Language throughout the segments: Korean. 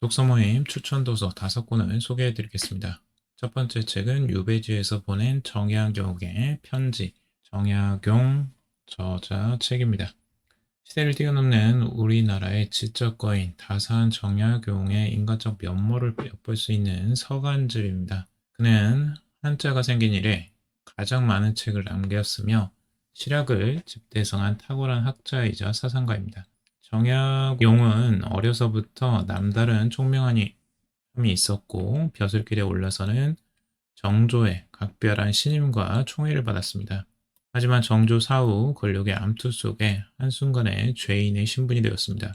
독서 모임 추천 도서 5권을 소개해 드리겠습니다. 첫 번째 책은 유배지에서 보낸 정약용의 편지, 정약용 저자 책입니다. 시대를 뛰어넘는 우리나라의 지적 거인 다산 정약용의 인간적 면모를 엿볼 수 있는 서간집입니다. 그는 한자가 생긴 이래 가장 많은 책을 남겼으며 시력을 집대성한 탁월한 학자이자 사상가입니다. 정약용은 어려서부터 남다른 총명함이 있었고 벼슬길에 올라서는 정조의 각별한 신임과 총애를 받았습니다. 하지만 정조 사후 권력의 암투 속에 한순간에 죄인의 신분이 되었습니다.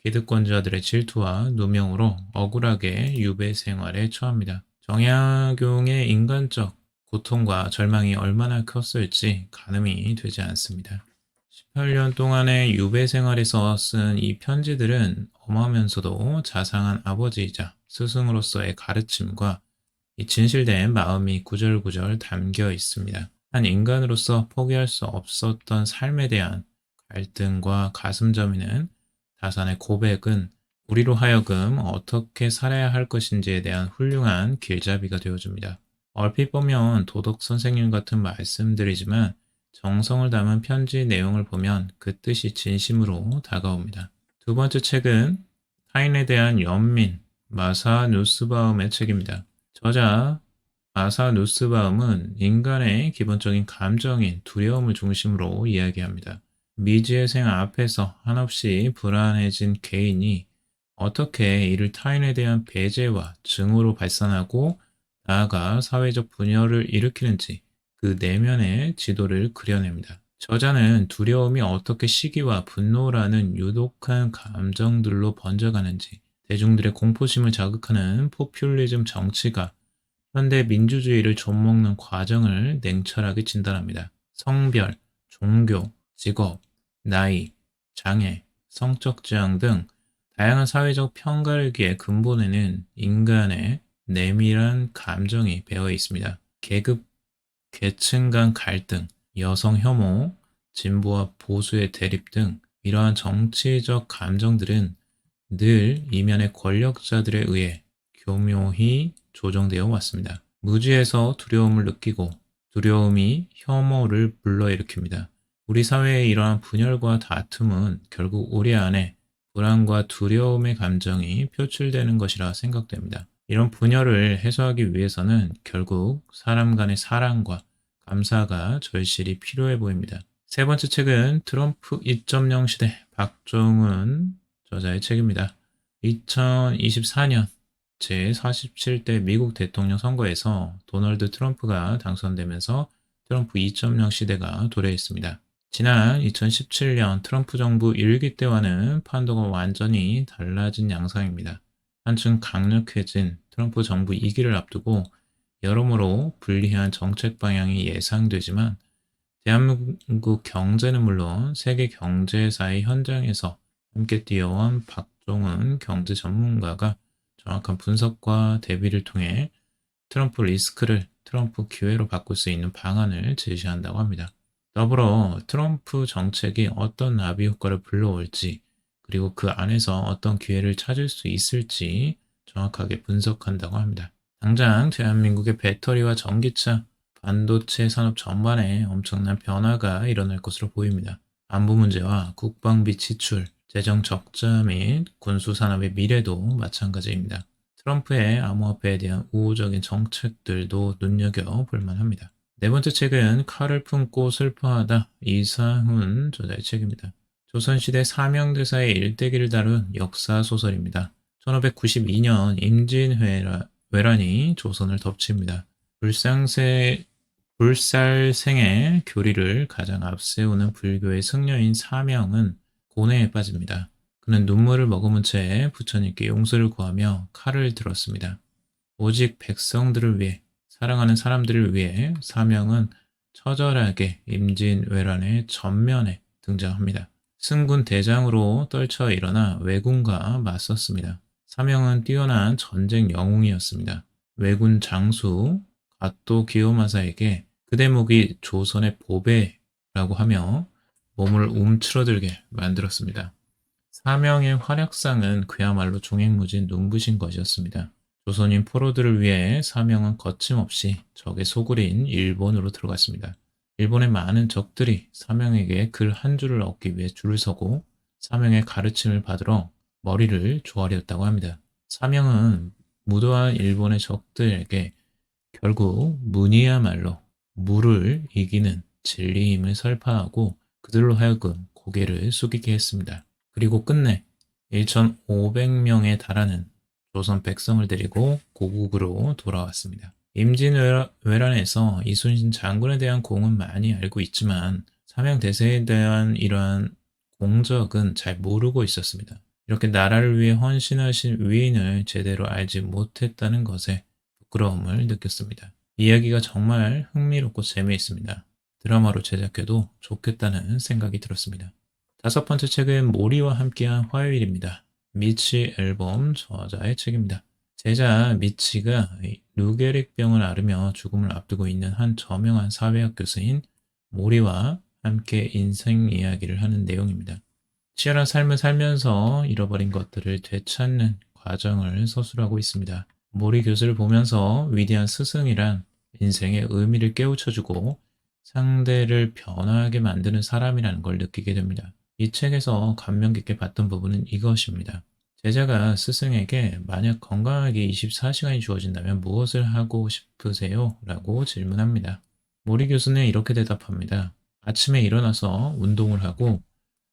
기득권자들의 질투와 누명으로 억울하게 유배 생활에 처합니다. 정약용의 인간적 고통과 절망이 얼마나 컸을지 가늠이 되지 않습니다. 18년 동안의 유배 생활에서 쓴 이 편지들은 엄하면서도 자상한 아버지이자 스승으로서의 가르침과 이 진실된 마음이 구절구절 담겨 있습니다. 한 인간으로서 포기할 수 없었던 삶에 대한 갈등과 가슴 저미는 다산의 고백은 우리로 하여금 어떻게 살아야 할 것인지에 대한 훌륭한 길잡이가 되어줍니다. 얼핏 보면 도덕 선생님 같은 말씀들이지만 정성을 담은 편지 내용을 보면 그 뜻이 진심으로 다가옵니다. 두 번째 책은 타인에 대한 연민, 마사 누스바움의 책입니다. 저자 마사 누스바움은 인간의 기본적인 감정인 두려움을 중심으로 이야기합니다. 미지의 생 앞에서 한없이 불안해진 개인이 어떻게 이를 타인에 대한 배제와 증오로 발산하고 나아가 사회적 분열을 일으키는지 그 내면의 지도를 그려냅니다. 저자는 두려움이 어떻게 시기와 분노라는 유독한 감정들로 번져가는지, 대중들의 공포심을 자극하는 포퓰리즘 정치가 현대 민주주의를 좀먹는 과정을 냉철하게 진단합니다. 성별, 종교, 직업, 나이, 장애, 성적 지향 등 다양한 사회적 편가르기의 근본에는 인간의 내밀한 감정이 배어 있습니다. 계급, 계층 간 갈등, 여성 혐오, 진보와 보수의 대립 등 이러한 정치적 감정들은 늘 이면의 권력자들에 의해 교묘히 조정되어 왔습니다. 무지에서 두려움을 느끼고 두려움이 혐오를 불러일으킵니다. 우리 사회의 이러한 분열과 다툼은 결국 우리 안에 불안과 두려움의 감정이 표출되는 것이라 생각됩니다. 이런 분열을 해소하기 위해서는 결국 사람 간의 사랑과 감사가 절실히 필요해 보입니다. 세 번째 책은 트럼프 2.0 시대 박종훈 저자의 책입니다. 2024년 제47대 미국 대통령 선거에서 도널드 트럼프가 당선되면서 트럼프 2.0 시대가 도래했습니다. 지난 2017년 트럼프 정부 1기 때와는 판도가 완전히 달라진 양상입니다. 한층 강력해진 트럼프 정부 2기를 앞두고 여러모로 불리한 정책 방향이 예상되지만 대한민국 경제는 물론 세계 경제사의 현장에서 함께 뛰어온 박종훈 경제 전문가가 정확한 분석과 대비를 통해 트럼프 리스크를 트럼프 기회로 바꿀 수 있는 방안을 제시한다고 합니다. 더불어 트럼프 정책이 어떤 나비 효과를 불러올지 그리고 그 안에서 어떤 기회를 찾을 수 있을지 정확하게 분석한다고 합니다. 당장 대한민국의 배터리와 전기차, 반도체 산업 전반에 엄청난 변화가 일어날 것으로 보입니다. 안보 문제와 국방비 지출, 재정 적자 및 군수 산업의 미래도 마찬가지입니다. 트럼프의 암호화폐에 대한 우호적인 정책들도 눈여겨볼 만합니다. 네 번째 책은 칼을 품고 슬퍼하다 이상훈 저자의 책입니다. 조선시대 사명대사의 일대기를 다룬 역사소설입니다. 1592년 임진왜란이 조선을 덮칩니다. 불살생의 교리를 가장 앞세우는 불교의 승려인 사명은 고뇌에 빠집니다. 그는 눈물을 머금은 채 부처님께 용서를 구하며 칼을 들었습니다. 오직 백성들을 위해, 사랑하는 사람들을 위해 사명은 처절하게 임진왜란의 전면에 등장합니다. 승군 대장으로 떨쳐 일어나 왜군과 맞섰습니다. 사명은 뛰어난 전쟁 영웅이었습니다. 왜군 장수 가토 기요마사에게 그 대목이 조선의 보배라고 하며 몸을 움츠러들게 만들었습니다. 사명의 활약상은 그야말로 종횡무진 눈부신 것이었습니다. 조선인 포로들을 위해 사명은 거침없이 적의 소굴인 일본으로 들어갔습니다. 일본의 많은 적들이 사명에게 글 한 줄을 얻기 위해 줄을 서고 사명의 가르침을 받으러 머리를 조아렸다고 합니다. 사명은 무도한 일본의 적들에게 결국 문이야말로 무를 이기는 진리의 힘을 설파하고 그들로 하여금 고개를 숙이게 했습니다. 그리고 끝내 1,500명에 달하는 조선 백성을 데리고 고국으로 돌아왔습니다. 임진왜란에서 이순신 장군에 대한 공은 많이 알고 있지만 삼양대세에 대한 이러한 공적은 잘 모르고 있었습니다. 이렇게 나라를 위해 헌신하신 위인을 제대로 알지 못했다는 것에 부끄러움을 느꼈습니다. 이야기가 정말 흥미롭고 재미있습니다. 드라마로 제작해도 좋겠다는 생각이 들었습니다. 다섯 번째 책은 모리와 함께한 화요일입니다. 미치 앨범 저자의 책입니다. 제자 미치가 루게릭병을 앓으며 죽음을 앞두고 있는 한 저명한 사회학 교수인 모리와 함께 인생 이야기를 하는 내용입니다. 치열한 삶을 살면서 잃어버린 것들을 되찾는 과정을 서술하고 있습니다. 모리 교수를 보면서 위대한 스승이란 인생의 의미를 깨우쳐주고 상대를 변화하게 만드는 사람이라는 걸 느끼게 됩니다. 이 책에서 감명 깊게 봤던 부분은 이것입니다. 제자가 스승에게 만약 건강하게 24시간이 주어진다면 무엇을 하고 싶으세요? 라고 질문합니다. 모리 교수는 이렇게 대답합니다. 아침에 일어나서 운동을 하고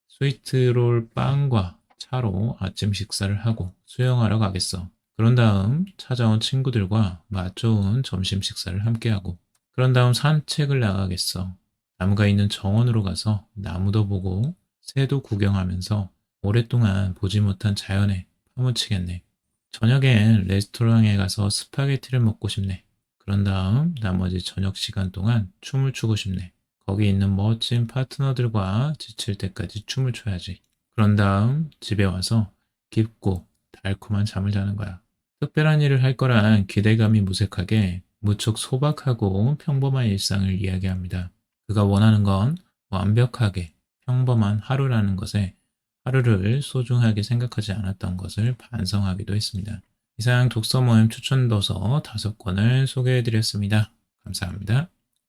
스위트롤 빵과 차로 아침 식사를 하고 수영하러 가겠어. 그런 다음 찾아온 친구들과 맛 좋은 점심 식사를 함께하고 그런 다음 산책을 나가겠어. 나무가 있는 정원으로 가서 나무도 보고 새도 구경하면서 오랫동안 보지 못한 자연에 파묻히겠네. 저녁엔 레스토랑에 가서 스파게티를 먹고 싶네. 그런 다음 나머지 저녁 시간 동안 춤을 추고 싶네. 거기 있는 멋진 파트너들과 지칠 때까지 춤을 춰야지. 그런 다음 집에 와서 깊고 달콤한 잠을 자는 거야. 특별한 일을 할 거란 기대감이 무색하게 무척 소박하고 평범한 일상을 이야기합니다. 그가 원하는 건 완벽하게 평범한 하루라는 것에 하루를 소중하게 생각하지 않았던 것을 반성하기도 했습니다. 이상 독서 모임 추천 도서 5권을 소개해 드렸습니다. 감사합니다.